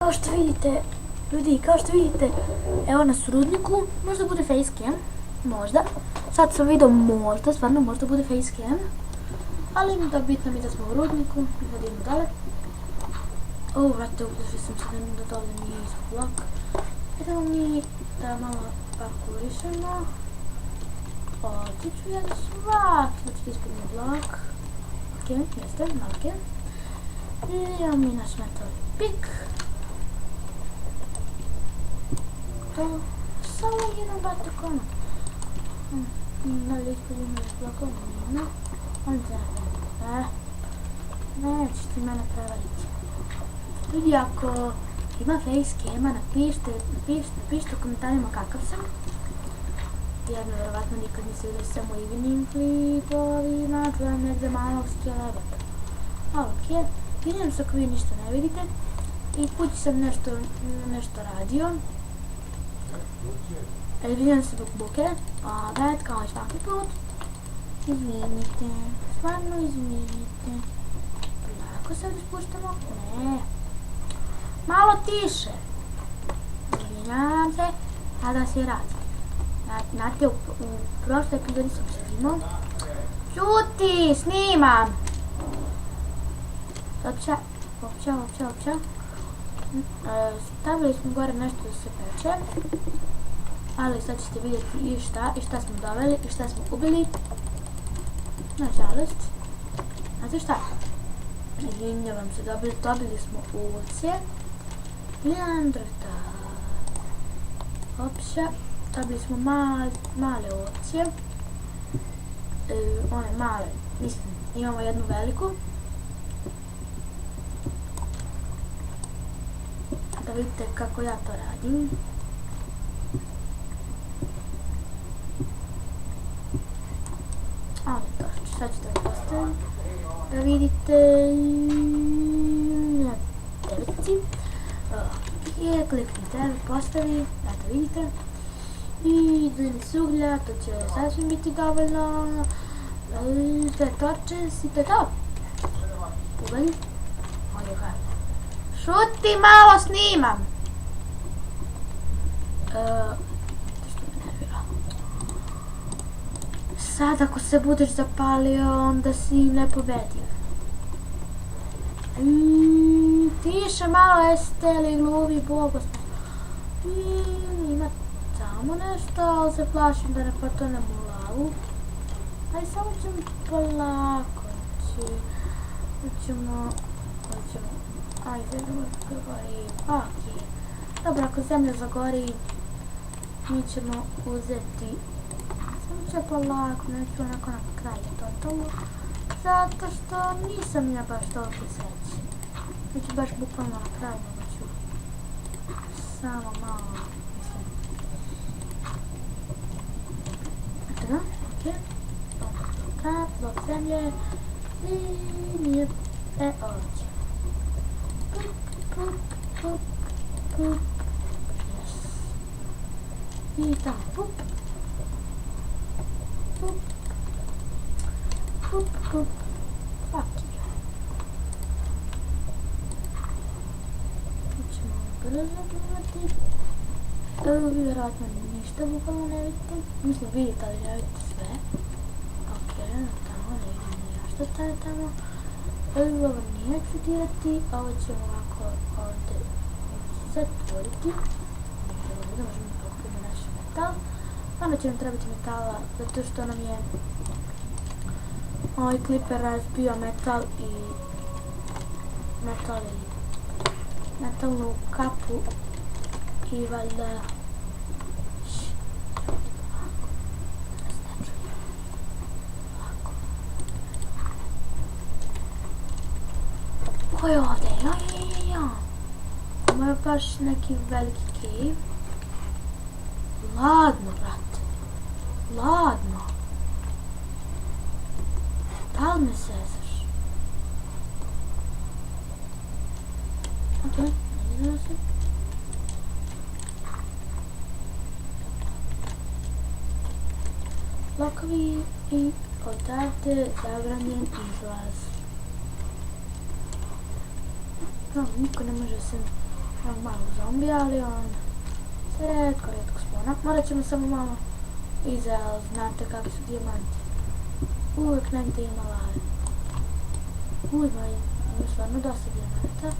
Kao što vidite, ljudi, evo nas u rudniku, možda bude facecam, možda. Sad sam vidio možda, stvarno možda bude facecam, ali da bitno mi da smo u rudniku, da idemo dalje. Vrate, uključio sam se da dole nije ispod vlak. Idemo mi da malo parkurišemo. Otiću jedan svak, znači ispod mi vlak. Ok, jeste, ok. I imamo mi naš metal pik. To samo jedan batak ono. Da li ispod ima još blokova? Nema. On treba. Neće ti mene prevariti. Ljudi, ako ima facecama, napišite u komentarima kakav sam. Jer vjerovatno nikad niste vidjeli samo evening klipovi, nađujem negdje malog skelebata. Ok, vidim se ako vi ništa ne vidite. I kući sam nešto radio. Vidim se buke, opet kao i svaki put. Izvinite, stvarno izvinite. Polako se ovdje spuštamo? Ne. Malo tiše. Izvinjavam se, sada se radi. Znate, u prošloj epizodi sam snimao. Čuti, snimam! Opća. Stavili smo gore nešto da se peče. Ali sad ćete vidjeti i šta smo doveli i šta smo ubili. Nažalost. Znate šta? Izvinjavam se, dobili smo ovce. Leandrota. Opća. Dobili smo male ovce. One male, mislim, imamo jednu veliku. Da vidite kako ja to radim. Sad ću da postavim. Da vidite na devetci. Kliknite, postavi, da to vidite. I dnevnice uglja, to će sasvim biti dovoljno. Sve torches i to je to. Ugljeni. Šuti, malo snimam. Što me nervira. Sad ako se budeš zapalio, onda si nepobedio. Tiše malo, jeste li gluvi bogospo. Ima tamo nešto, ali se plašim da ne potonem u lavu. Aj, samo ćemo polako. Hoćemo. Ajde, gori. Ok. Dobro, ako zemlja zagori, mi ćemo uzeti. Samo ću polako, neću onako na kraju totalno. Zato što nisam ja baš toliko sreći. Neću baš bukvalno na kraju, nego ću samo malo, mislim. Eto da, ok. Blok zemlje. I nije. Ovdje. Pup. Yes. I tamo pup. Fuck you. Ćemo brzo gledati. Vi vjerojatno ništa bukvalno ne vidite. Mislim vidite, ali ne vidite sve. Ok, tamo ne vidim ništa šta je tamo. Ovo nije čudirati, ovo ćemo ovako ovdje zatvoriti. Da možemo pokupiti naš metal. Onda će nam trebati metala, zato što nam je ovaj kliper razbio metalnu kapu i valjda ko je ovdje? Ja. Ovo je baš neki veliki cave. Ladno, brate. Ladno. Da li me sezaš? Ok, ne vidimo se. Blokovi i odavde zabranjen izlaz. No, niko ne može se Evo malo zombija, ali on se retko spona. Morat ćemo samo malo iza, znate kakvi su dijamanti. Uvijek negdje ima lave. Ima stvarno dosta dijamanta.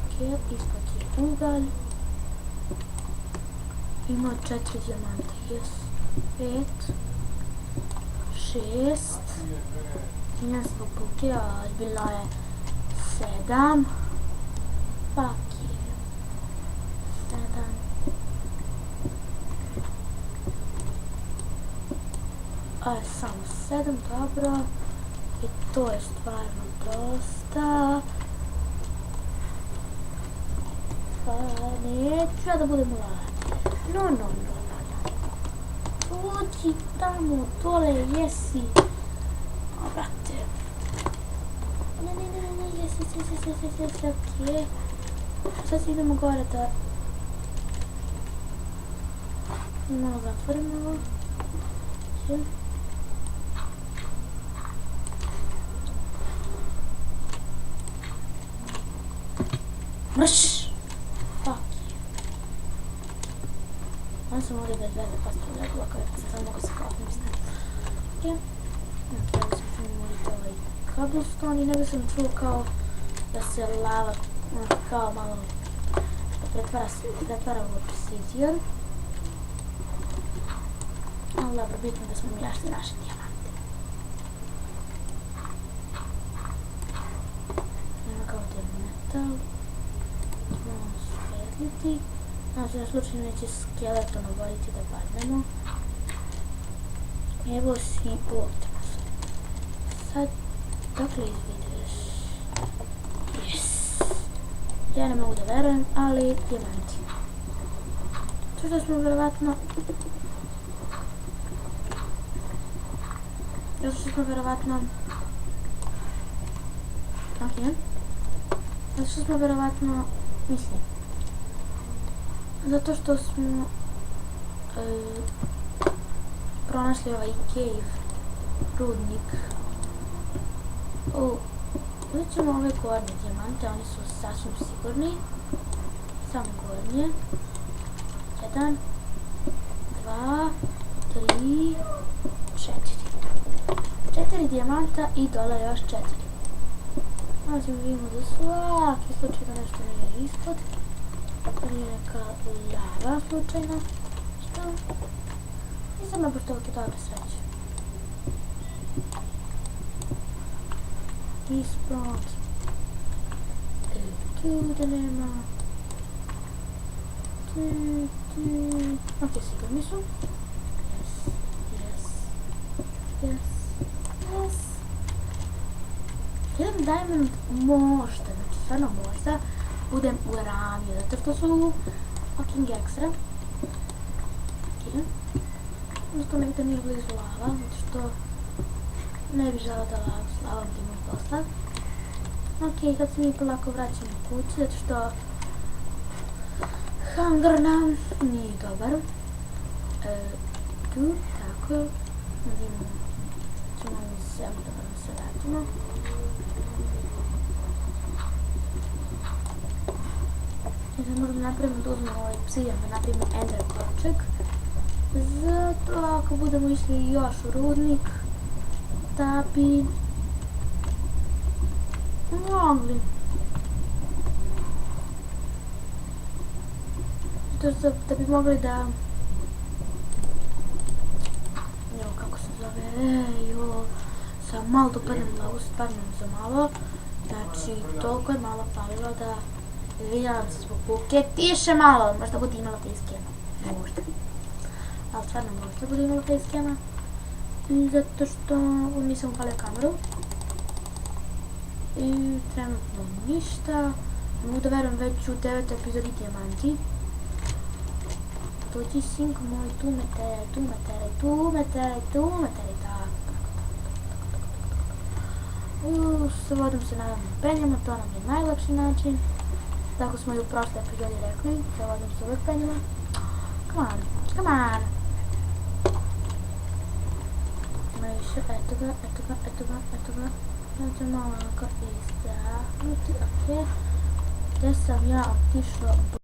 Ok, ispod je ugalj. Ima 4 dijamanta, yes. 5 6 13 zbog buke, a bilo je 7. Fuck je. 7. Samo 7, dobro. I to je stvarno dosta. Pa neću ja da budem lav. No. Uđi tamo, dole, jesi. O, brate. Ne, jesi, okej. Sad idemo gore da... Malo zatvorimo ovo. Mrš! Fuck you. Onda sam ovdje bez veze postavila bloka, jer sam samo mogu se kopnim s njim. Ok. Treba sam primoriti ovaj cobblestone i nego sam čuo kao da se lava kao malo pretvara u obsidian. Ali dobro, bitno da smo mi našli naše dijamante. Nema kao ovdje metal. Možemo svedliti. Znači, na slučaju neće skeleton oboriti da padnemo. Evo si ovdje. Sad, dokle izvidiš? Yes! Ja ne mogu da verujem, ali dijamanti. To što smo vjerovatno... Zato što smo vjerovatno... Ok. Zato što smo vjerovatno... Mislim. Zato što smo... pronašli ovaj cave. Rudnik. Uzet ćemo ove gornje dijamante, oni su sasvim sigurni. Samo gornje. 1, 2, 3, 4. 4 dijamanta i dole još 4. Znači vidimo za svaki slučaj da nešto nije ispod. Da nije neka lava slučajno. Što? I sad me poštovati dobre sreće. Ispod. Tu da nema. Ok, sigurni su. Yes. Jedan diamond možda, znači stvarno možda, budem u ramiju, zato što su fucking ekstra. Ok. Zato negdje nije blizu lava, zato što ne bi žela da s lavom imam posla. Ok, sad se mi polako vraćamo kući, zato što hunger nam nije dobar. Tu, tako, vidimo, ćemo samo da se vratimo. I sad moram napravimo da uzmemo ovaj obsidian, da napravimo ender kovčeg. Zato ako budemo išli još u rudnik, da bi mogli. Da bi mogli da... Evo kako se zove, sam malo dopadnem lavu, stvarno za malo. Znači, toliko je malo palilo da... Izvinjavam se zbog buke, tiše malo, možda bude imala facecama. Možda. Ali stvarno možda bude imala facecama. Zato što nisam upalio kameru. I trenutno ništa. Mogu da verujem već u 9. epizodi dijamanti. Dođi sink moj, tu me tere, tako. Sa vodom se naravno penjamo, to nam je najlakši način. Tako smo i u prošloj epizodi rekli, sa vodom se uvijek penjamo. Come on. Ima više, eto ga. Znači malo onako izdahnuti, ok. gdje sam ja otišla